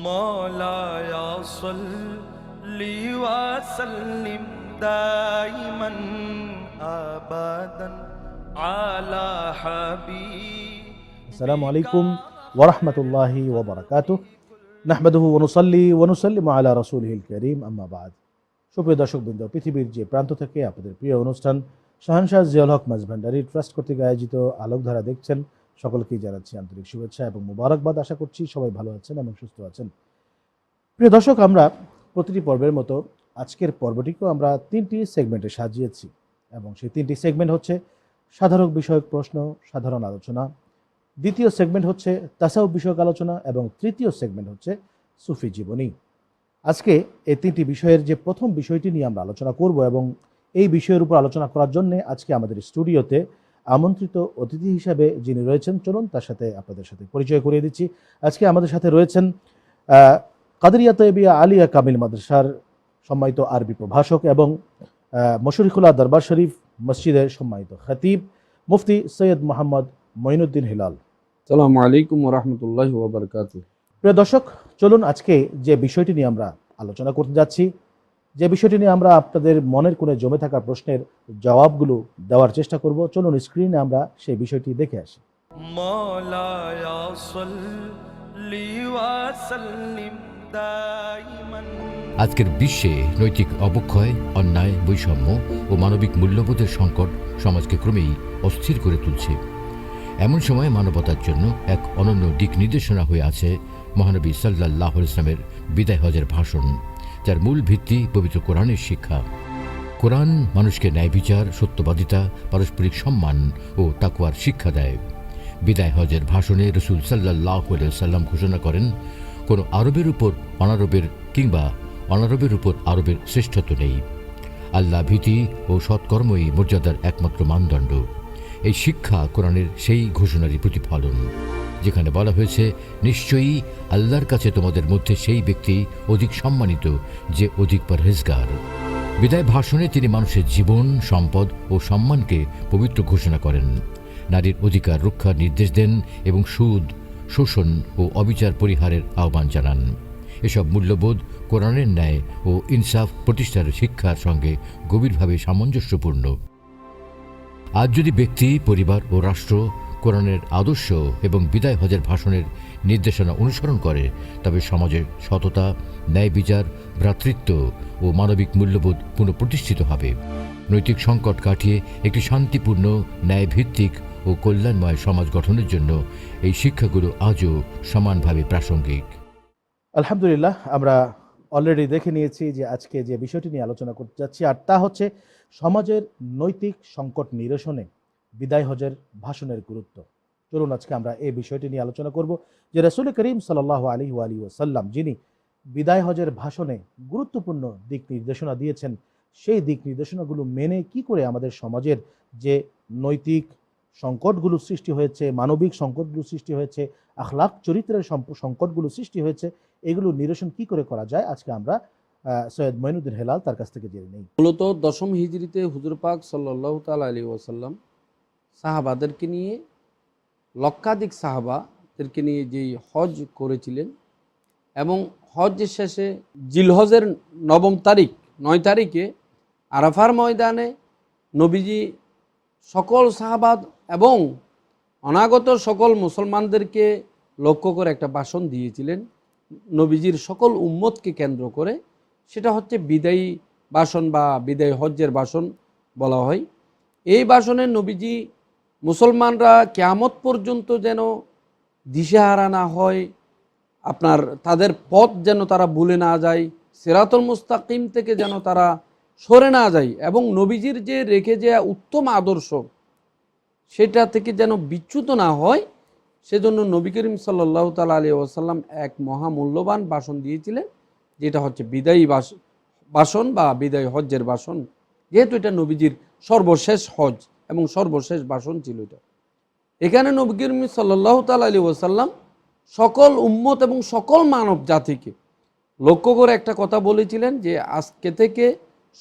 مولاي صل وسلم دائما أبدا على حبيبك আসসালামু আলাইকুম ওয়া রাহমাতুল্লাহি ওয়া বারাকাতুহু নাহমাদুহু ওয়া নুসাল্লি ওয়া নুসাল্লিমু আলা রাসূলিহিল কারীম আম্মা বা'দ। সুপ্রিয় দর্শকবৃন্দ, পৃথিবীর যে প্রান্ত থেকে আপনাদের প্রিয় অনুষ্ঠান শাহনশাহ জিয়াউল হক মাঝভান্ডারী ট্রাস্ট কর্তৃক আয়োজিত আলোকধারা দেখছেন, সকলকেই জানাচ্ছি আন্তরিক শুভেচ্ছা এবং মোবারকবাদ। আশা করছি সবাই ভালো আছেন এবং সুস্থ আছেন। প্রিয় দর্শক, আমরা প্রতিটি পর্বের মতো আজকের পর্বটিকেও আমরা তিনটি সেগমেন্টে সাজিয়েছি এবং সেই তিনটি সেগমেন্ট হচ্ছে সাধারণ বিষয়ক প্রশ্ন, সাধারণ আলোচনা, দ্বিতীয় সেগমেন্ট হচ্ছে তাসাউফ বিষয়ক আলোচনা এবং তৃতীয় সেগমেন্ট হচ্ছে সুফি জীবনী। আজকে এই তিনটি বিষয়ের যে প্রথম বিষয়টি নিয়ে আমরা আলোচনা করব এবং এই বিষয়ের উপর আলোচনা করার জন্য আজকে আমাদের স্টুডিওতে আমন্ত্রিত অতিথি হিসাবে যিনি রয়েছেন, চলুন তার সাথে আপনাদের সাথে পরিচয় করিয়ে দিচ্ছি। আজকে আমাদের সাথে রয়েছেন কাদেরিয়া তৈবিয়া আলিয়া কামিল মাদ্রাসার সম্মানিত আরবি প্রভাষক এবং মশরিকুল্লাহ দরবার শরীফ মসজিদের সম্মানিত খতিব মুফতি সৈয়দ মোহাম্মদ মঈনুদ্দিন হিলাল। আসসালামু আলাইকুম ওয়া রাহমাতুল্লাহি ওয়া বারাকাতুহু। প্রিয় দর্শক, চলুন আজকে যে বিষয়টি নিয়ে আমরা আলোচনা করতে যাচ্ছি, যে বিষয়টি নিয়ে আমরা আপনাদের মনের কোণে জমে থাকা প্রশ্নের জবাবগুলো দেওয়ার চেষ্টা করব, চলুন স্ক্রিনে আমরা সেই বিষয়টি দেখে আসি। مولاي صل وسلم دائما। আজকের বিশ্বে নৈতিক অবক্ষয়, অন্যায়, বৈষম্য ও মানবিক মূল্যবোধের সংকট সমাজকে ক্রমেই অস্থির করে তুলছে। এমন সময় মানবতার জন্য এক অনন্য দিক নির্দেশনা হয়ে আছে মহানবী সাল্লাল্লাহু আলাইহি ওয়াসাল্লামের বিদায় হজের ভাষণ, যার মূল ভিত্তি পবিত্র কোরআনের শিক্ষা। কোরআন মানুষকে ন্যায় বিচার, সত্যবাদিতা, পারস্পরিক সম্মান ও তাকওয়ার শিক্ষা দেয়। বিদায় হজের ভাষণে রাসূল সাল্লাল্লাহু আলাইহি ওয়াসাল্লাম ঘোষণা করেন, কোনো আরবের উপর অনারবের কিংবা অনারবের উপর আরবের শ্রেষ্ঠত্ব নেই। আল্লাহ ভীতি ও সৎকর্মই মর্যাদার একমাত্র মানদণ্ড। এই শিক্ষা কোরআনের সেই ঘোষণারই প্রতিফলন, যেখানে বলা হয়েছে, নিশ্চয়ই আল্লাহর কাছে তোমাদের মধ্যে সেই ব্যক্তি অধিক সম্মানিত যে অধিক পরহেজগার। বিদায় ভাষণে তিনি মানুষের জীবন, সম্পদ ও সম্মানকে পবিত্র ঘোষণা করেন, নারীর অধিকার রক্ষার নির্দেশ দেন এবং সুদ, শোষণ ও অবিচার পরিহারের আহ্বান জানান। এসব মূল্যবোধ কোরআনের ন্যায় ও ইনসাফ প্রতিষ্ঠার শিক্ষার সঙ্গে গভীরভাবে সামঞ্জস্যপূর্ণ। আজ যদি ব্যক্তি, পরিবার ও রাষ্ট্র কোরআনের আদর্শ এবং বিদায় হজের ভাষণের নির্দেশনা অনুসরণ করে, তবে সমাজের সততা, ন্যায় বিচার, ভ্রাতৃত্ব ও মানবিক মূল্যবোধ পুনঃপ্রতিষ্ঠিত হবে। নৈতিক সংকট কাটিয়ে একটি শান্তিপূর্ণ, ন্যায়ভিত্তিক ও কল্যাণময় সমাজ গঠনের জন্য এই শিক্ষাগুলো আজও সমানভাবে প্রাসঙ্গিক। আলহামদুলিল্লাহ, আমরা অলরেডি দেখে নিয়েছি যে আজকে যে বিষয়টি নিয়ে আলোচনা করতে যাচ্ছি, আর তা হচ্ছে সমাজের নৈতিক সংকট নিরসনে বিদায় হজের ভাষণের গুরুত্ব। চলুন আজকে আমরা এই বিষয়টি নিয়ে আলোচনা করব যে রাসূল করিম সাল্লাল্লাহু আলাইহি ওয়াসাল্লাম যিনি বিদায় হজের ভাষণে গুরুত্বপূর্ণ দিক নির্দেশনা দিয়েছেন, সেই দিক নির্দেশনাগুলো মেনে কি করে আমাদের সমাজের যে নৈতিক সংকটগুলো সৃষ্টি হয়েছে, মানবিক সংকটগুলো সৃষ্টি হয়েছে, আখলাক চরিত্রের সংকটগুলো সৃষ্টি হয়েছে, এগুলো নিরসন কি করে করা যায়, আজকে আমরা সৈয়দ মঈনুদ্দিন হেলাল তার কাছ থেকে জেনে নেই। মূলত দশম হিজরিতে হুজুর পাক সাল্লাল্লাহু তাআলা আলাইহি ওয়াসাল্লাম সাহাবাদেরকে নিয়ে, লক্ষাধিক সাহাবাদেরকে নিয়ে যেই হজ করেছিলেন এবং হজের শেষে জিলহজের 9 তারিখে আরাফার ময়দানে নবীজি সকল সাহাবাদ এবং অনাগত সকল মুসলমানদেরকে লক্ষ্য করে একটা ভাষণ দিয়েছিলেন নবীজির সকল উম্মতকে কেন্দ্র করে। সেটা হচ্ছে বিদায়ী ভাষণ বা বিদায় হজ্জের ভাষণ বলা হয়। এই ভাষণে নবীজি মুসলমানরা কিয়ামত পর্যন্ত যেন দিশেহারা না হয়, আপনার তাদের পথ যেন তারা ভুলে না যায়, সিরাতুল মুস্তাকিম থেকে যেন তারা সরে না যায় এবং নবীজির যে রেখে যাওয়া উত্তম আদর্শ সেটা থেকে যেন বিচ্যুত না হয়, সেজন্য নবী করিম সাল্লাল্লাহু তাআলা আলাইহি ওয়াসাল্লাম এক মহামূল্যবান ভাষণ দিয়েছিলেন, যেটা হচ্ছে বিদায়ী ভাষণ বা বিদায়ী হজ্জের ভাষণ। যেহেতু এটা নবীজির সর্বশেষ হজ এবং সর্বশেষ ভাষণ ছিল এটা। এখানে নবী করিম সাল্লাল্লাহু তাআলা আলাইহি ওয়াসাল্লাম সকল উম্মত এবং সকল মানব জাতিকে লক্ষ্য করে একটা কথা বলেছিলেন যে আজকে থেকে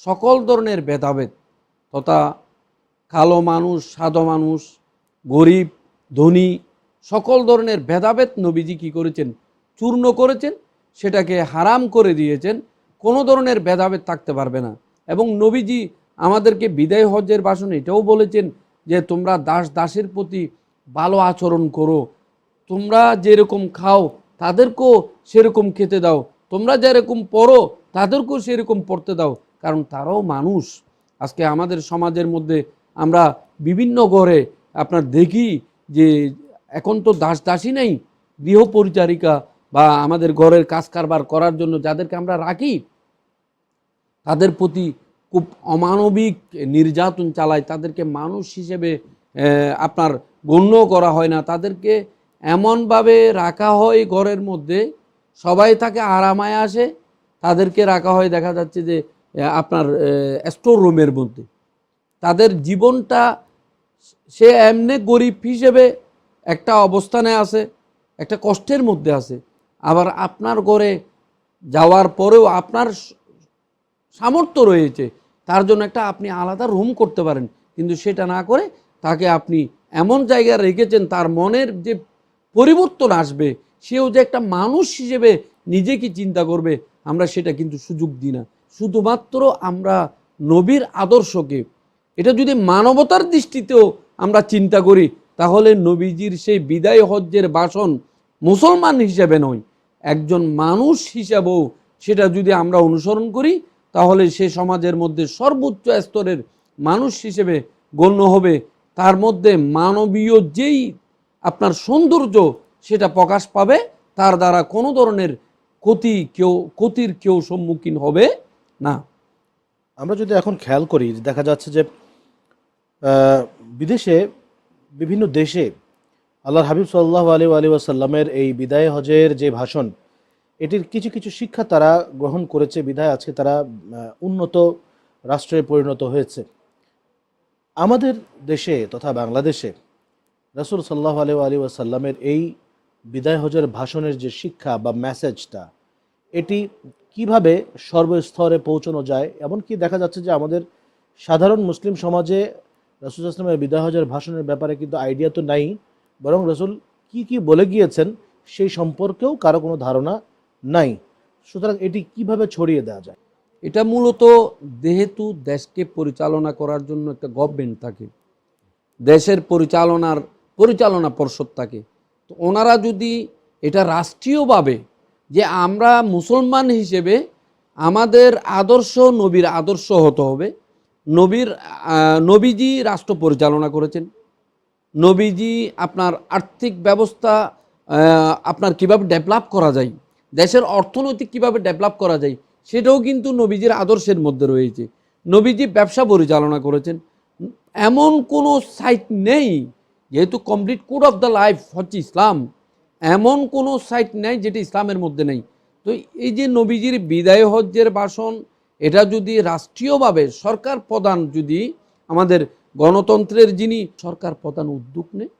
সকল ধরনের ভেদাভেদ তথা কালো মানুষ, সাদা মানুষ, গরিব, ধনী, সকল ধরনের ভেদাভেদ নবীজি কী করেছেন? চূর্ণ করেছেন। সেটাকে হারাম করে দিয়েছেন। কোনো ধরনের ভেদাভেদ থাকতে পারবে না। এবং নবীজি আমাদেরকে বিদায় হজ্জের ভাষণে এটাও বলেছেন যে তোমরা দাস দাসের প্রতি ভালো আচরণ করো, তোমরা যেরকম খাও তাদেরকেও সেরকম খেতে দাও, তোমরা যেরকম পড়ো তাদেরকেও সেরকম পড়তে দাও, কারণ তারাও মানুষ। আজকে আমাদের সমাজের মধ্যে আমরা বিভিন্ন ঘরে আপনার দেখি যে এখন তো দাস দাসী নেই, গৃহ পরিচারিকা বা আমাদের ঘরের কাজ কারবার করার জন্য যাদেরকে আমরা রাখি তাদের প্রতি খুব অমানবিক নির্যাতন চালায়, তাদেরকে মানুষ হিসেবে আপনার গণ্য করা হয় না, তাদেরকে এমনভাবে রাখা হয় ঘরের মধ্যে সবাই তাকে আরামায় আসে, তাদেরকে রাখা হয় দেখা যাচ্ছে যে আপনার স্টোর রুমের মধ্যে। তাদের জীবনটা সে এমনি গরিব হিসেবে একটা অবস্থানে আছে, একটা কষ্টের মধ্যে আছে। আবার আপনার ঘরে যাওয়ার পরেও আপনার সামর্থ্য রয়েছে, তার জন্য একটা আপনি আলাদা রুম করতে পারেন, কিন্তু সেটা না করে তাকে আপনি এমন জায়গায় রেখেছেন তার মনের যে পরিবর্তন আসবে, সেও যে একটা মানুষ হিসেবে নিজেকে চিন্তা করবে, আমরা সেটা কিন্তু সুযোগ দিই না। শুধুমাত্র আমরা নবীর আদর্শকে, এটা যদি মানবতার দৃষ্টিতেও আমরা চিন্তা করি তাহলে নবীজির সেই বিদায় হজ্জের ভাষণ মুসলমান হিসেবে নয়, একজন মানুষ হিসাবেও সেটা যদি আমরা অনুসরণ করি তাহলে সে সমাজের মধ্যে সর্বোচ্চ স্তরের মানুষ হিসেবে গণ্য হবে। তার মধ্যে মানবীয় যেই আপনার সৌন্দর্য সেটা প্রকাশ পাবে, তার দ্বারা কোনো ধরনের ক্ষতির কেউ সম্মুখীন হবে না। আমরা যদি এখন খেয়াল করি, দেখা যাচ্ছে যে বিদেশে বিভিন্ন দেশে আল্লাহর হাবিব সাল্লাল্লাহু আলাইহি ওয়াসাল্লামের এই বিদায় হজের যে ভাষণ, এটির কিছু কিছু শিক্ষা তারা গ্রহণ করেছে, বিধায় আজকে তারা উন্নত রাষ্ট্রে পরিণত হয়েছে। আমাদের দেশে তথা বাংলাদেশে রাসূল সাল্লাল্লাহু আলাইহি ওয়াসাল্লামের এই বিদায় হজের ভাষণের যে শিক্ষা বা মেসেজটা, এটি কিভাবে সর্বস্তরে পৌঁছানো যায়, এমনকি দেখা যাচ্ছে যে আমাদের সাধারণ মুসলিম সমাজে রাসূল সাল্লাল্লাহু আলাইহি ওয়াসাল্লামের বিদায় হজের ভাষণের ব্যাপারে কিন্তু আইডিয়া তো নাই, বরং রাসূল কি বলে গিয়েছেন সেই সম্পর্কেও কারো কোনো ধারণা নাই। সুতরাং এটি কিভাবে ছড়িয়ে দেওয়া যায়? এটা মূলত যেহেতু দেশকে পরিচালনা করার জন্য একটা গভর্নমেন্ট থাকে, দেশের পরিচালনা পর্ষদ থাকে, তো ওনারা যদি এটা রাষ্ট্রীয়ভাবে যে আমরা মুসলমান হিসেবে আমাদের আদর্শ নবীর আদর্শ হতে হবে, নবীজি রাষ্ট্র পরিচালনা করেছেন, নবীজি আপনার আর্থিক ব্যবস্থা আপনার কিভাবে ডেভেলপ করা যায়, দেশের অর্থনৈতিক কিভাবে ডেভেলপ করা যায় সেটাও কিন্তু নবীজির আদর্শের মধ্যে রয়েছে। নবীজি ব্যবসা পরিচালনা করেছেন, এমন কোনো সাইট নেই, যেহেতু complete code of the life হচ্ছে ইসলাম, এমন কোনো সাইট নেই যেটা ইসলামের মধ্যে নেই। তো এই যে নবীজির বিদায় হজ্জের ভাষণ, এটা যদি রাষ্ট্রীয়ভাবে সরকার প্রধান, যদি আমাদের গণতন্ত্রের যিনি সরকার প্রধান উদ্যোগ নেয়,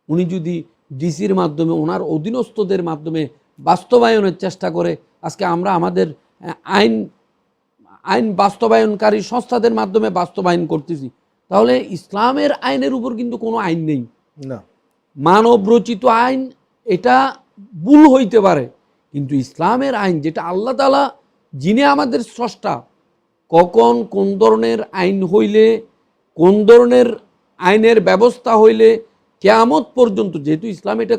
উনি যদি ডিসির মাধ্যমে ওনার অধীনস্থদের মাধ্যমে বাস্তবায়নের চেষ্টা করে, আজকে আমরা আমাদের আইন বাস্তবায়নকারী সংস্থাদের মাধ্যমে বাস্তবায়ন করতেছি, তাহলে ইসলামের আইনের উপর কিন্তু কোনো আইন নেই না। মানব রচিত আইন এটা ভুল হইতে পারে, কিন্তু ইসলামের আইন যেটা আল্লাহ তাআলা যিনি আমাদের স্রষ্টা, কখন কোন ধরনের আইন হইলে, কোন ধরনের আইনের ব্যবস্থা হইলে কিয়ামত পর্যন্ত, যেহেতু ইসলাম এটা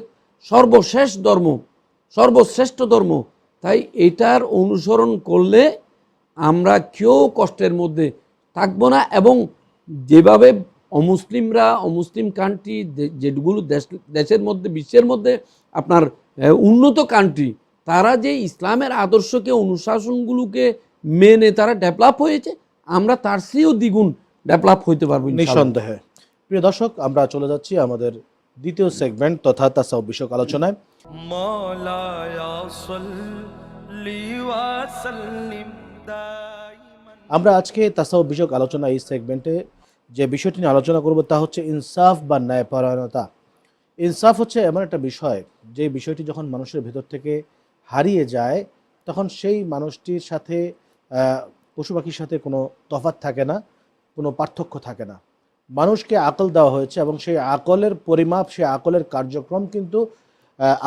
সর্বশ্রেষ্ঠ ধর্ম, তাই এটার অনুসরণ করলে আমরা কেউ কষ্টের মধ্যে থাকবো না। এবং যেভাবে অমুসলিম কান্ট্রি, যেগুলো দেশের মধ্যে বিশ্বের মধ্যে আপনার উন্নত কান্ট্রি, তারা যে ইসলামের আদর্শকে অনুশাসনগুলোকে মেনে তারা ডেভেলপ হয়েছে, আমরা তার চেয়েও দ্বিগুণ ডেভেলপ হইতে পারবো নিঃসন্দেহে। প্রিয় দর্শক, আমরা চলে যাচ্ছি আমাদের দ্বিতীয় সেগমেন্ট তথা তাসাউফ বিষয়ক আলোচনায়। মাওলায়া সাল্লি ওয়া সাল্লিম দাইমান। আমরা আজকে তাসাউফ বিষয়ক আলোচনা এই সেগমেন্টে যে বিষয়টি নিয়ে আলোচনা করব তা হচ্ছে ইনসাফ বা ন্যায়পরায়ণতা। ইনসাফ হচ্ছে এমন একটা বিষয়, যে বিষয়টি যখন মানুষের ভেতর থেকে হারিয়ে যায় তখন সেই মানুষটির সাথে পশু পাখির সাথে কোনো তফাৎ থাকে না, কোনো পার্থক্য থাকে না। মানুষকে আকল দেওয়া হয়েছে এবং সেই আকলের পরিমাপ, সেই আকলের কার্যক্রম কিন্তু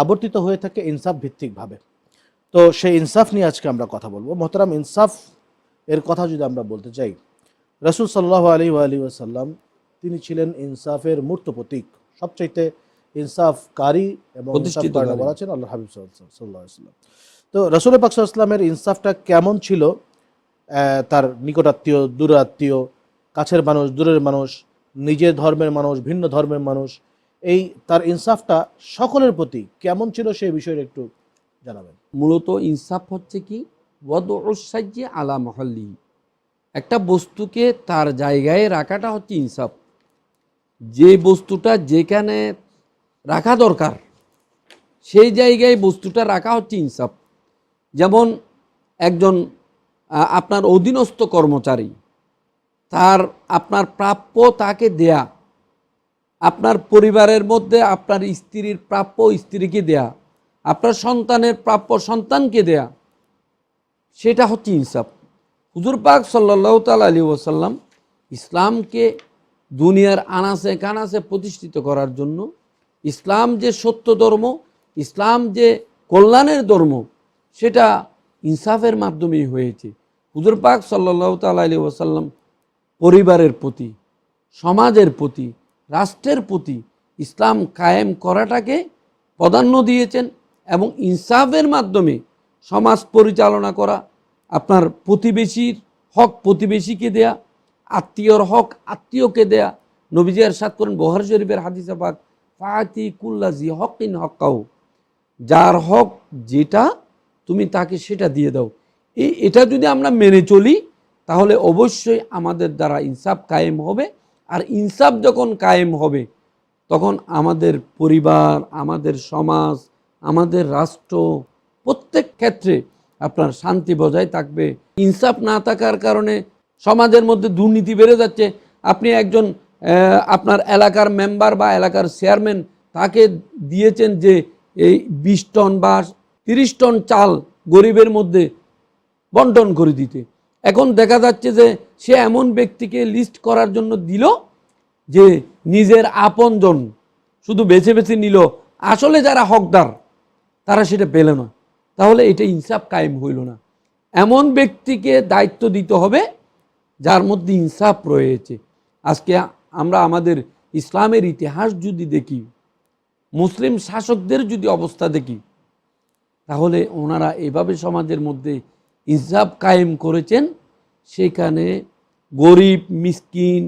আবর্তিত হয়ে থাকে ইনসাফ ভিত্তিকভাবে। তো সেই ইনসাফ নিয়ে আজকে আমরা কথা বলবো। মোহতারাম, ইনসাফ এর কথা যদি আমরা বলতে চাই, রাসূল সাল্লাল্লাহু আলাইহি ওয়াসাল্লাম তিনি ছিলেন ইনসাফের মূর্ত প্রতীক, সবচাইতে ইনসাফকারী এবং ইনসাফ করেন বলা আছেন আল্লাহ হাবিব সাল্লাল্লাহু আলাইহি ওয়াসাল্লাম। তো রাসূল পাক সাল্লাল্লাহু আলাইহি ওয়াসাল্লামের ইনসাফটা কেমন ছিল? তার নিকটাত্মীয়, দূরাত্মীয়, কাছের মানুষ, দূরের মানুষ, নিজের ধর্মের মানুষ, ভিন্ন ধর্মের মানুষ, এই তার ইনসাফটা সকলের প্রতি কেমন ছিল সেই বিষয়ে একটু জানাবেন। মূলত ইনসাফ হচ্ছে কি, ওয়াদউস-সাইয়্যি আলা মাহাল্লি, একটা বস্তুকে তার জায়গায় রাখাটা হচ্ছে ইনসাফ। যে বস্তুটা যেখানে রাখা দরকার সেই জায়গায় বস্তুটা রাখা হচ্ছে ইনসাফ। যেমন একজন আপনার অধীনস্থ কর্মচারী, তার আপনার প্রাপ্য তাকে দেয়া, আপনার পরিবারের মধ্যে আপনার স্ত্রীর প্রাপ্য স্ত্রীকে দেয়া, আপনার সন্তানের প্রাপ্য সন্তানকে দেয়া, সেটা হচ্ছে ইনসাফ। হুজুর পাক সাল্লাল্লাহু তাআলা আলাইহি ওয়াসাল্লাম ইসলামকে দুনিয়ার আনাচে কানাচে প্রতিষ্ঠিত করার জন্য, ইসলাম যে সত্য ধর্ম, ইসলাম যে কল্যাণের ধর্ম, সেটা ইনসাফের মাধ্যমেই হয়েছে। হুজুর পাক সাল্লাল্লাহু তাআলা আলাইহি ওয়াসাল্লাম পরিবারের প্রতি, সমাজের প্রতি, রাষ্ট্রের প্রতি ইসলাম কায়েম করাটাকে প্রাধান্য দিয়েছেন এবং ইনসাফের মাধ্যমে সমাজ পরিচালনা করা, আপনার প্রতিবেশীর হক প্রতিবেশীকে দেয়া, আত্মীয়র হক আত্মীয়কে দেয়া। নবীজি ইরশাদ করেন বুখারী শরীফের হাদিসে পাক, ফাতি কুল্লা জি হকিন হক্কাহু, যার হক যেটা তুমি তাকে সেটা দিয়ে দাও। এটা যদি আমরা মেনে চলি তাহলে অবশ্যই আমাদের দ্বারা ইনসাফ কায়েম হবে। আর ইনসাফ যখন কায়েম হবে তখন আমাদের পরিবার, আমাদের সমাজ, আমাদের রাষ্ট্র প্রত্যেক ক্ষেত্রে আপনার শান্তি বজায় থাকবে। ইনসাফ না থাকার কারণে সমাজের মধ্যে দুর্নীতি বেড়ে যাচ্ছে। আপনি একজন আপনার এলাকার মেম্বার বা এলাকার চেয়ারম্যান, তাকে দিয়েছেন যে এই 20 টন বা 30 টন চাল গরিবের মধ্যে বন্টন করে দিতে। এখন দেখা যাচ্ছে যে সে এমন ব্যক্তিকে লিস্ট করার জন্য দিল যে নিজের আপনজন শুধু বেছে বেছে নিল, আসলে যারা হকদার তারা সেটা পেল না। তাহলে এটা ইনসাফ কায়েম হইল না। এমন ব্যক্তিকে দায়িত্ব দিতে হবে যার মধ্যে ইনসাফ রয়েছে। আজকে আমরা আমাদের ইসলামের ইতিহাস যদি দেখি, মুসলিম শাসকদের যদি অবস্থা দেখি, তাহলে ওনারা এভাবে সমাজের মধ্যে ইনসাফ কায়েম করেছেন। সেখানে গরিব, মিসকিন,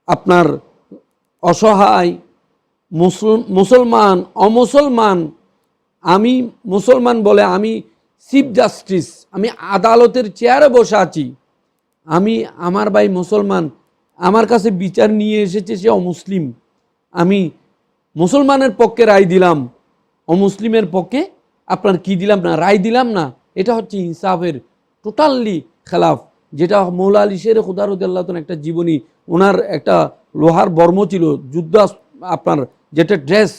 আপনার অসহায়, মুসলমান, অমুসলমান, আমি মুসলমান বলে আমি চিফ জাস্টিস, আমি আদালতের চেয়ারে বসে আছি, আমি আমার ভাই মুসলমান, আমার কাছে বিচার নিয়ে এসেছে সে অমুসলিম, আমি মুসলমানের পক্ষে রায় দিলাম, অমুসলিমের পক্ষে আপনার কি দিলাম না, রায় দিলাম না। এটা হচ্ছে ইনসাফের টোটালি খেলাফ। যেটা মৌলা আলী শের খুদা রাদিয়াল্লাহু তাআলা একটা জীবনী, ওনার একটা লোহার বর্ম ছিল, যুদ্ধ আপনার যেটা ড্রেস,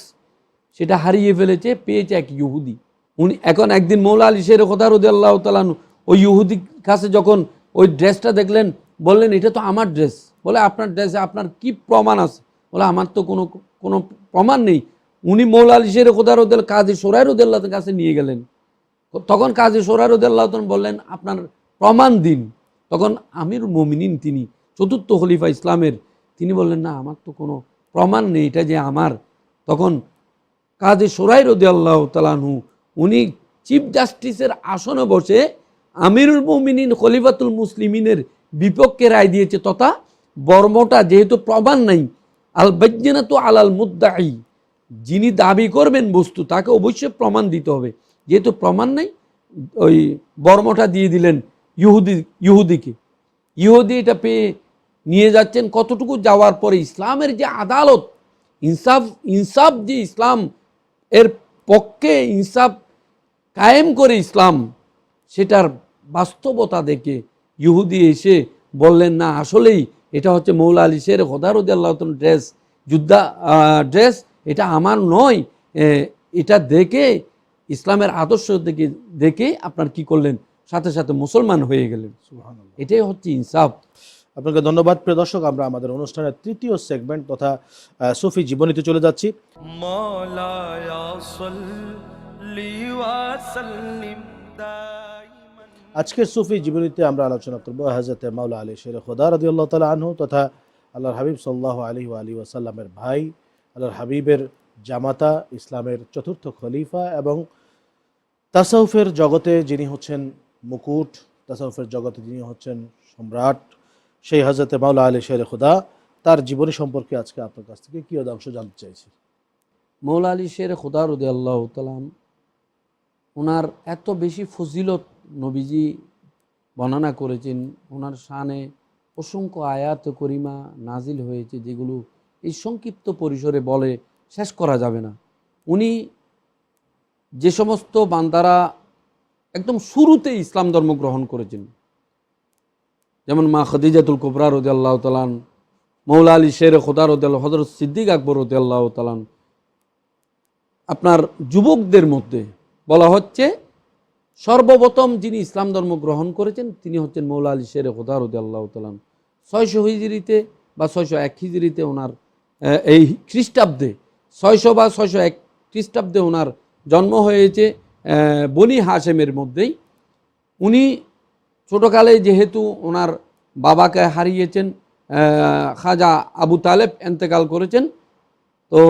সেটা হারিয়ে ফেলেছে, পেয়েছে এক ইহুদি। উনি এখন একদিন মৌলা আলী শের খুদা রাদিয়াল্লাহু তাআলা ওই ইহুদির কাছে যখন ওই ড্রেসটা দেখলেন, বললেন এটা তো আমার ড্রেস। বলে আপনার ড্রেসে আপনার কি প্রমাণ আছে? বলে আমার তো কোনো প্রমাণ নেই। উনি মৌলা আলী শের খুদা রাদিয়াল্লাহু কাজী সোরাই রাদিয়াল্লাহু তাআলার কাছে নিয়ে গেলেন। তখন কাজী সোরাই রাদিয়াল্লাহু তাআলা বললেন আপনার প্রমাণ দিন। তখন আমিরুল মুমিনিন, তিনি চতুর্থ খলিফা ইসলামের, তিনি বললেন না আমার তো কোনো প্রমাণ নেই এটা যে আমার। তখন কাজী সোরাই রাদিয়াল্লাহু তাআলা উনি চিফ জাস্টিসের আসনে বসে আমিরুল মুমিনিন খলিফাতুল মুসলিমিনের বিপক্ষে রায় দিয়েছে। তথা বর্মটা যেহেতু প্রমাণ নাই, আল বাইয়িনাতু আলাল মুদ্দাই, যিনি দাবি করবেন বস্তু তাকে অবশ্যই প্রমাণ দিতে হবে। যেহেতু প্রমাণ নাই, ওই বর্মটা দিয়ে দিলেন ইহুদিকে। ইহুদি এটা পেয়ে নিয়ে যাচ্ছেন। কতটুকু যাওয়ার পরে ইসলামের যে আদালত, ইনসাফ যে ইসলাম এর পক্ষে ইনসাফ কায়েম করে ইসলাম, সেটার বাস্তবতা দেখে ইহুদি এসে বললেন না আসলেই এটা হচ্ছে মৌলা আলী শের খুদা রাদিয়াল্লাহু তাআলার ড্রেস, যুদ্ধা ড্রেস, এটা আমার নয়। এটা দেখে ইসলামের আদর্শ দেখে আপনার কি করলেন, সাথে সাথে মুসলমান হয়ে গেলেন। সুবহানাল্লাহ। এটাই হচ্ছে ইনসাফ। আপনাকে ধন্যবাদ। প্রিয় দর্শক, আমরা আমাদের অনুষ্ঠানের তৃতীয় সেগমেন্ট তথা সুফি জীবনীতে চলে যাচ্ছি। মাওলায়া সাল্লি لي وسلم دائما আজকের সুফি জীবনীতে আমরা আলোচনা করব হযরতে মাওলা আলী শের খোদা রাদিয়াল্লাহু তাআলা আনহু তথা আল্লাহর হাবিব সাল্লাল্লাহু আলাইহি ওয়া আলিহি ওয়াসাল্লামের ভাই, আল্লাহর হাবিবের জামাতা, ইসলামের চতুর্থ খলিফা এবং তাসাউফের জগতে যিনি হচ্ছেন মুকুট, তাসাউফের জগতে যিনি হচ্ছেন সম্রাট, সেই হযরতে মাওলা আলী শের খোদা, তার জীবনী সম্পর্কে আজকে আপনার কাছ থেকে কিয়দাংশ জানতে চাইছি। মৌলা আলী শের খোদা রাদিয়াল্লাহু তাআলা ওনার এত বেশি ফজিলত নবীজি বর্ণনা করেছেন, ওনার শানে অসংখ্য আয়াত করিমা নাজিল হয়েছে, যেগুলো এই সংক্ষিপ্ত পরিসরে বলে শেষ করা যাবে না। উনি যে সমস্ত বান্দারা একদম শুরুতে ইসলাম ধর্ম গ্রহণ করেছেন, যেমন মা খাদিজাতুল কুবরা রাদিয়াল্লাহু তাআলা, মৌলা আলী শের খোদা রাদিয়াল্লাহু, হযরত সিদ্দিক আকবর রাদিয়াল্লাহু তাআলা, আপনার যুবকদের মধ্যে বলা হচ্ছে সর্বপ্রথম যিনি ইসলাম ধর্ম গ্রহণ করেছেন তিনি হচ্ছেন মৌলা আলী শের খোদা রাদিয়াল্লাহু তাআলা। 600 হিজরিতে বা 601 হিজরিতে ওনার এই খ্রিস্টাব্দে 600 বা 601 খ্রিস্টাব্দে ওনার জন্ম হয়েছে বনি হাশেমের মধ্যেই। উনি ছোটোকালে যেহেতু ওনার বাবাকে হারিয়েছেন, খাজা আবু তালেব এন্তেকাল করেছেন, তো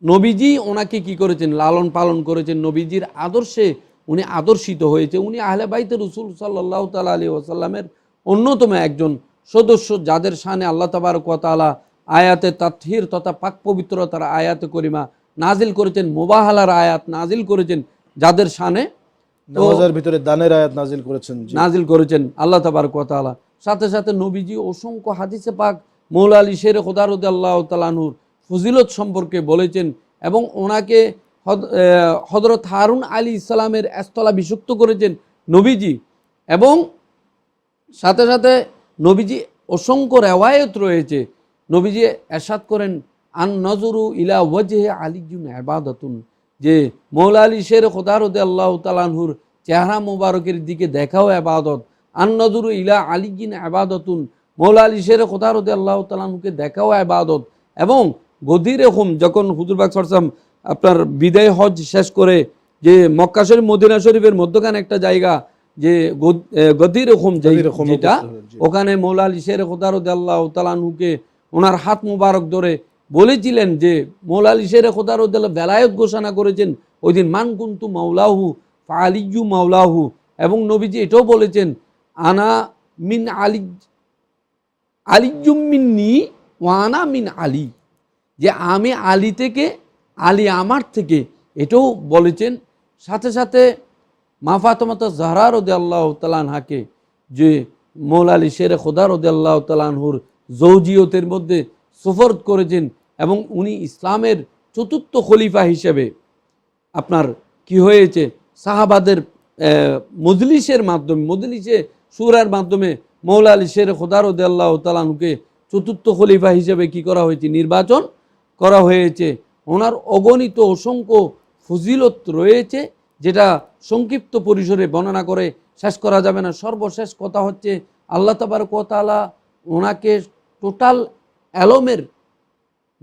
নবীজি ওনাকে কি করেছেন, লালন পালন করেছেন, নবীজির আদর্শে উনি আদর্শিত হয়েছে। উনি আহলে বাইতে রসুল সাল্লাল্লাহু তাআলা আলাইহি ওয়াসাল্লামের অন্যতম একজন সদস্য, যাদের শানে আল্লাহ তাবারক ওয়া তাআলা আয়াতে তাতহির তথা পাক পবিত্রতার আয়াতে করিমা নাজিল করেছেন, মুবাহালার আয়াত নাজিল করেছেন, যাদের শানে নামাজের ভিতরে দানের আয়াত নাজিল করেছেন আল্লাহ তাবারক ওয়া তাআলা। সাথে সাথে নবীজি অসংখ্য হাদিসে পাক মৌলা আলী শের খোদা রাদিয়াল্লাহু তাআলা আনহুর ফজিলত সম্পর্কে বলেছেন এবং ওনাকে হযরত হারুন আলী ইসলামের স্থলাভিষিক্ত করেছেন নবীজি। এবং সাথে সাথে নবীজি অসংখ্য রেওয়ায়ত রয়েছে, নবীজি এরশাদ করেন আন নজরু ইলা ওয়াজহি আলিয়্যুন ইবাদাতুন, যে মৌলা আলী শের খোদা রাদিয়াল্লাহু তাআলা আনহুর চেহারা মোবারকের দিকে দেখাও ইবাদত। আন নজরু ইলা আলিয়্যিন ইবাদাতুন, মৌলা আলী শের খোদা রাদিয়াল্লাহু তাআলা আনহুকে দেখাও ইবাদত। এবং গদির হুম, যখন হুজুর পাক সাল্লাল্লাহু আলাইহি ওয়াসাল্লাম আপনার বিদায় হজ শেষ করে যে মক্কা শরীফ মদিনা শরীফের মধ্যখানে একটা জায়গা যে গদির হুম যেটা, ওখানে মৌলা আলী শের খোদা রাদিয়াল্লাহু তাআলা আনহুকে ওনার হাত মুবারক ধরে বলেছিলেন যে মৌলা আলী শের খোদা রাদিয়াল্লাহু বেলায়েত ঘোষণা করেছেন ওই দিন, মান কুনতু মাওলাহু ফাআলিয়্যু মাওলাহু। এবং নবীজি এটাও বলেছেন আনা মিন আলিয়্যুম মিন্নি ওয়া আনা মিন আলী, যে আমি আলী থেকে, আলী আমার থেকে, এটাও বলেছেন। সাথে সাথে মা ফাতেমা জাহরা রাদিয়াল্লাহু তাআলা আনহাকে যে মৌলা আলী শের খোদা রাদিয়াল্লাহু তাআলা আনহুর জৌজিয়তের মধ্যে সুফরদ করেছেন এবং উনি ইসলামের চতুর্থ খলিফা হিসেবে আপনার কি হয়েছে, সাহাবাদের মজলিসের মাধ্যমে, মজলিসে সুরার মাধ্যমে মৌলা আলী শের খোদা রাদিয়াল্লাহু তাআলা আনহুকে চতুর্থ খলিফা হিসেবে কি করা হয়েছে, নির্বাচন করা হয়েছে। ওনার অগণিত অসংখ্য ফজিলত রয়েছে, যেটা সংক্ষিপ্ত পরিসরে বর্ণনা করে শেষ করা যাবে না। সর্বশেষ কথা হচ্ছে আল্লাহ তাবারক ওয়া তাআলা ওনাকে টোটাল আলমের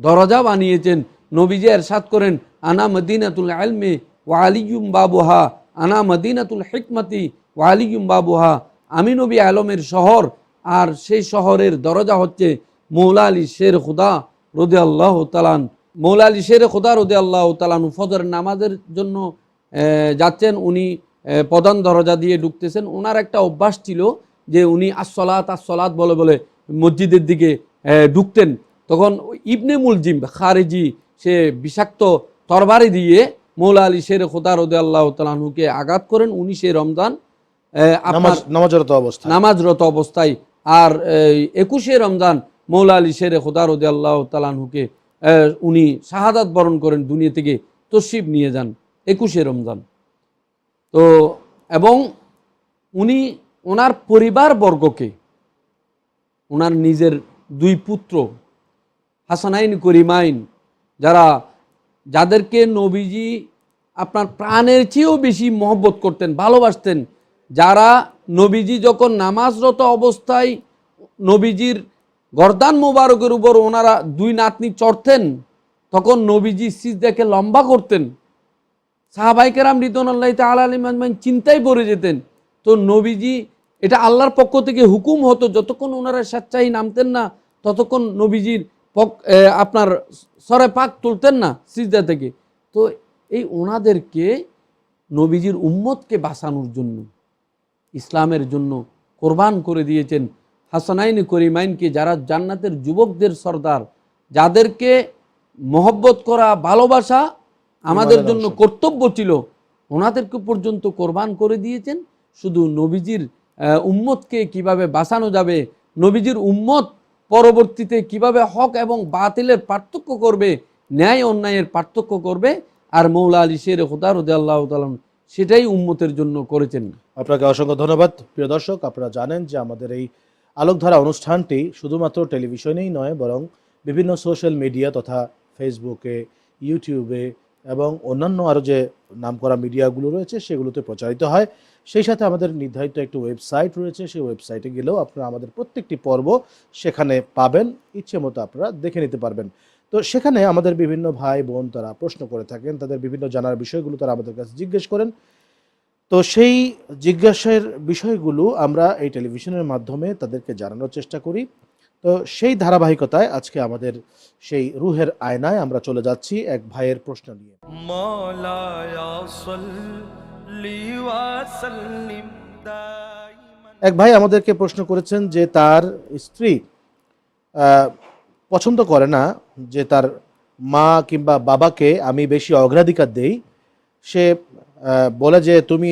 দরজা বানিয়েছেন। নবীজি ইরশাদ করেন আনা মদিনাতুল ইলমি ওয়া আলিয়্যুম বাবুহা, আনা মদিনাতুল হিকমতি ওয়া আলিয়্যুম বাবুহা, আমি নবী আলমের শহর আর সেই শহরের দরজা হচ্ছে মৌলা আলী শের খোদা রাদিয়াল্লাহু তাআলা। মৌলা আলী শের খোদা রাদিয়াল্লাহু তাআলা ফজর নামাজের জন্য যাচ্ছেন, উনি প্রধান দরজা দিয়ে ঢুকতেছেন। ওনার একটা অভ্যাস ছিল যে উনি আসসালাত বলে বলে মসজিদের দিকে ঢুকতেন। তখন ইবনে মুলজিম খারেজি সে বিষাক্ত তরবারি দিয়ে মৌলা আলী শের খোদা রাদিয়াল্লাহু তাআলা আনহুকে আঘাত করেন 19 রমজান নামাজরত অবস্থায়। আর 21 রমজান মৌলা আলী শের খোদা রাদিয়াল্লাহু তাআলা আনহুকে উনি শাহাদাত বরণ করেন, দুনিয়া থেকে তশরিফ নিয়ে যান 21 রমজান। তো এবং উনি ওনার পরিবার বর্গকে, ওনার নিজের 2 পুত্র হাসানাইন করিমাইন, যাদেরকে নবীজি আপনার প্রাণের চেয়েও বেশি মহব্বত করতেন, ভালোবাসতেন, যারা নবীজি যখন নামাজরত অবস্থায় নবীজির গর্দান মোবারকের উপর ওনারা 2 নাতনি চড়তেন, তখন নবীজি সিজদাকে লম্বা করতেন। সাহাবায়ে কেরাম রিদওয়ানুল্লাহি তাআলা আলাইহিম আজমাইন চিন্তায় পড়ে যেতেন। তো নবীজি, এটা আল্লাহর পক্ষ থেকে হুকুম হতো, যতক্ষণ ওনারা স্বেচ্ছায় নামতেন না ততক্ষণ নবীজির আপনার সরে পাক তুলতেন না সিজদা থেকে। তো এই ওনাদেরকে নবীজির উম্মতকে বাঁচানোর জন্য, ইসলামের জন্য কোরবান করে দিয়েছেন। হাসানাইন করিমাইনকে, যারা জান্নাতের যুবকদের সর্দার, যাদেরকে মহব্বত করা, ভালোবাসা আমাদের জন্য কর্তব্য ছিল, ওনাদেরকে পর্যন্ত কোরবান করে দিয়েছেন। শুধু নবীজির উম্মতকে কিভাবে বাঁচানো যাবে, নবীজির উম্মত পরবর্তীতে কিভাবে হক এবং বাতিলের পার্থক্য করবে, ন্যায় অন্যায়ের পার্থক্য করবে, আর মৌলা আলী শের খুদা রাদিয়াল্লাহু তাআলা সেটাই উম্মতের জন্য করেছেন। আপনাকে অসংখ্য ধন্যবাদ। প্রিয় দর্শক, আপনারা জানেন যে আমাদের এই আলোকধারা অনুষ্ঠানটি শুধুমাত্র টেলিভিশনেই নয়, বরং বিভিন্ন সোশ্যাল মিডিয়া তথা ফেসবুকে, ইউটিউবে এবং অন্যান্য আরও যে নামকরা মিডিয়াগুলো রয়েছে সেগুলোতে প্রচারিত হয়। সেই সাথে আমাদের নির্ধারিত একটি ওয়েবসাইট রয়েছে, সেই ওয়েবসাইটে গেলেও আপনারা আমাদের প্রত্যেকটি পর্ব সেখানে পাবেন, ইচ্ছে মতো আপনারা দেখে নিতে পারবেন। তো সেখানে আমাদের বিভিন্ন ভাই বোন তারা প্রশ্ন করে থাকেন, তাদের বিভিন্ন জানার বিষয়গুলো তারা আমাদের কাছে জিজ্ঞেস করেন। তো সেই জিজ্ঞাসার বিষয়গুলো আমরা এই টেলিভিশনের মাধ্যমে তাদেরকে জানানোর চেষ্টা করি। তো সেই ধারাবাহিকতায় আজকে আমাদের সেই রুহের আয়নায় আমরা চলে যাচ্ছি এক ভাইয়ের প্রশ্ন নিয়ে। মওলায়া সাল্লি ওয়া সাল্লিম দাইমান। এক ভাই আমাদেরকে প্রশ্ন করেছেন যে তার স্ত্রী পছন্দ করে না যে তার মা কিংবা বাবাকে আমি বেশি অগ্রাধিকার দেই। সে বলে যে তুমি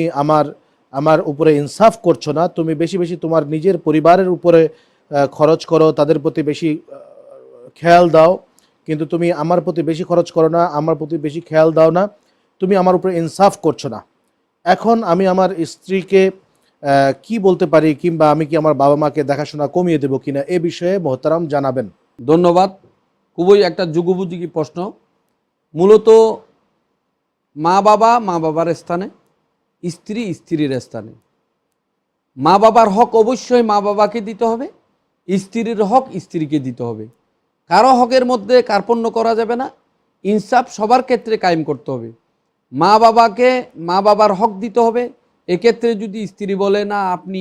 আমার উপরে ইনসাফ করছো না, তুমি বেশি বেশি তোমার নিজের পরিবারের উপরে খরচ করো, তাদের প্রতি বেশি খেয়াল দাও, কিন্তু তুমি আমার প্রতি বেশি খরচ করো না, আমার প্রতি বেশি খেয়াল দাও না, তুমি আমার উপরে ইনসাফ করছো না। এখন আমি আমার স্ত্রীকে কি বলতে পারি, কিংবা আমি কি আমার বাবা মাকে দেখাশোনা কমিয়ে দেবো কিনা, এ বিষয়ে মোহতারাম জানাবেন। ধন্যবাদ। খুবই একটা যুগোপযোগী প্রশ্ন। মূলত মা বাবার স্থানে, স্ত্রী স্ত্রীর স্থানে। মা বাবার হক অবশ্যই মা বাবাকে দিতে হবে, স্ত্রীর হক স্ত্রীকে দিতে হবে। কারো হকের মধ্যে কার্পণ্য করা যাবে না, ইনসাফ সবার ক্ষেত্রে কায়েম করতে হবে। মা বাবাকে মা বাবার হক দিতে হবে। এক্ষেত্রে যদি স্ত্রী বলে না আপনি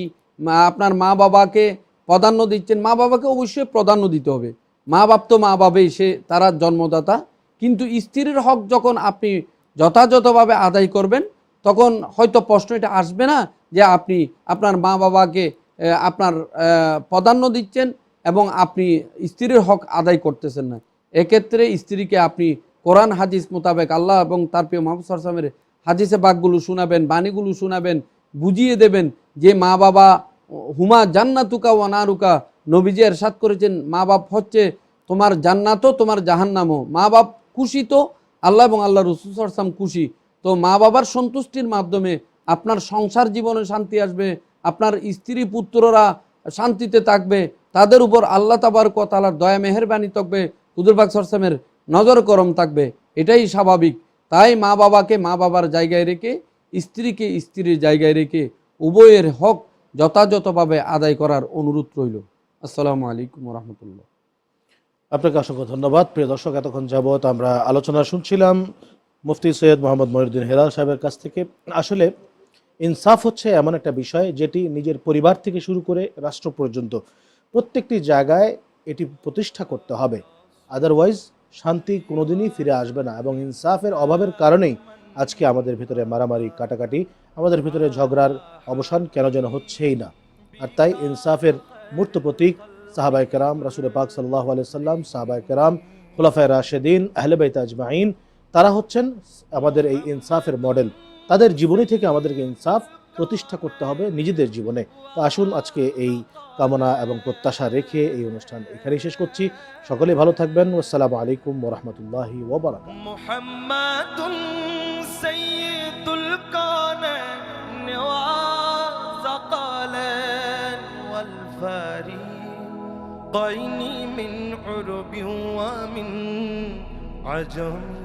আপনার মা বাবাকে প্রাধান্য দিচ্ছেন, মা বাবাকে অবশ্যই প্রাধান্য দিতে হবে। মা বাপ তো মা বাবাই, তারা জন্মদাতা। কিন্তু স্ত্রীর হক যখন আপনি যথাযথভাবে আদায় করবেন, তখন হয়তো প্রশ্ন এটা আসবে না যে আপনি আপনার মা বাবাকে আপনার প্রাধান্য দিচ্ছেন এবং আপনি স্ত্রীর হক আদায় করতেছেন না। এক্ষেত্রে স্ত্রীকে আপনি কোরআন হাদিস মোতাবেক, আল্লাহ এবং তার প্রিয় মুহাম্মদ সাল্লাল্লাহু আলাইহি ওয়াসাল্লামের হাদিসে পাকগুলো শোনাবেন, বাণীগুলো শোনাবেন, বুঝিয়ে দেবেন যে মা বাবা হুমা জান্নাতুকা ওয়া নারুকা। নবীজি ইরশাদ করেছেন, মা বাপ হচ্ছে তোমার জান্নাতও তোমার জাহান্নামও। মা বাপ খুশি তো আল্লাহ এবং আল্লাহ রাসূল সাল্লাল্লাহু আলাইহি ওয়াসাল্লাম খুশি। তো মা বাবার সন্তুষ্টির মাধ্যমে আপনার সংসার জীবনে শান্তি আসবে, আপনার স্ত্রী পুত্ররা শান্তিতে থাকবে, তাদের উপর আল্লাহ তাবারক ওয়া তাআলার দয়া মেহেরবানি থাকবে, হুজুর পাক সাল্লাল্লাহু আলাইহি ওয়াসাল্লামের নজর করম থাকবে। এটাই স্বাভাবিক। তাই মা বাবাকে মা বাবার জায়গায় রেখে, স্ত্রীকে স্ত্রীর জায়গায় রেখে উভয়ের হক যথাযথভাবে আদায় করার অনুরোধ রইল। আসসালামু আলাইকুম ওয়া রাহমাতুল্লাহ। আপনাকে অসংখ্য ধন্যবাদ। প্রিয় দর্শক, এতক্ষণ যাবৎ আমরা আলোচনা শুনছিলাম মুফতি সৈয়দ মোহাম্মদ মঈনুদ্দিন হেলাল সাহেবের কাছ থেকে। আসলে ইনসাফ হচ্ছে এমন একটা বিষয় যেটি নিজের পরিবার থেকে শুরু করে রাষ্ট্র পর্যন্ত প্রত্যেকটি জায়গায় এটি প্রতিষ্ঠা করতে হবে, আদারওয়াইজ শান্তি কোনোদিনই ফিরে আসবে না। এবং ইনসাফের অভাবের কারণেই আজকে আমাদের ভিতরে মারামারি, কাটাকাটি, আমাদের ভিতরে ঝগড়ার অবসান কেন যেন হচ্ছেই না। আর তাই ইনসাফের মূর্ত প্রতীক সাহাবায়ে কেরাম, রাসূল পাক সাল্লাল্লাহু আলাইহি সাল্লাম, সাহাবায়ে কেরাম, খুলাফায়ে রাশেদিন, আহলে বাইত আজমাইন, তারা হচ্ছেন আমাদের এই ইনসাফের মডেল। তাদের জীবনী থেকে আমাদেরকে ইনসাফ প্রতিষ্ঠা করতে হবে নিজেদের জীবনে। তো আসুন আজকে এই কামনা এবং প্রত্যাশা রেখে এই অনুষ্ঠান এখানেই শেষ করছি। সকলে ভালো থাকবেন। আসসালামু আলাইকুম ওয়া রাহমাতুল্লাহি ওয়া বারাকাতুহু। মুহাম্মাদুন সাইয়্যিদুল কাওনাইন ওয়া যাকালান ওয়াল ফারিকাইনি মিন উরবি ওয়া মিন আজম।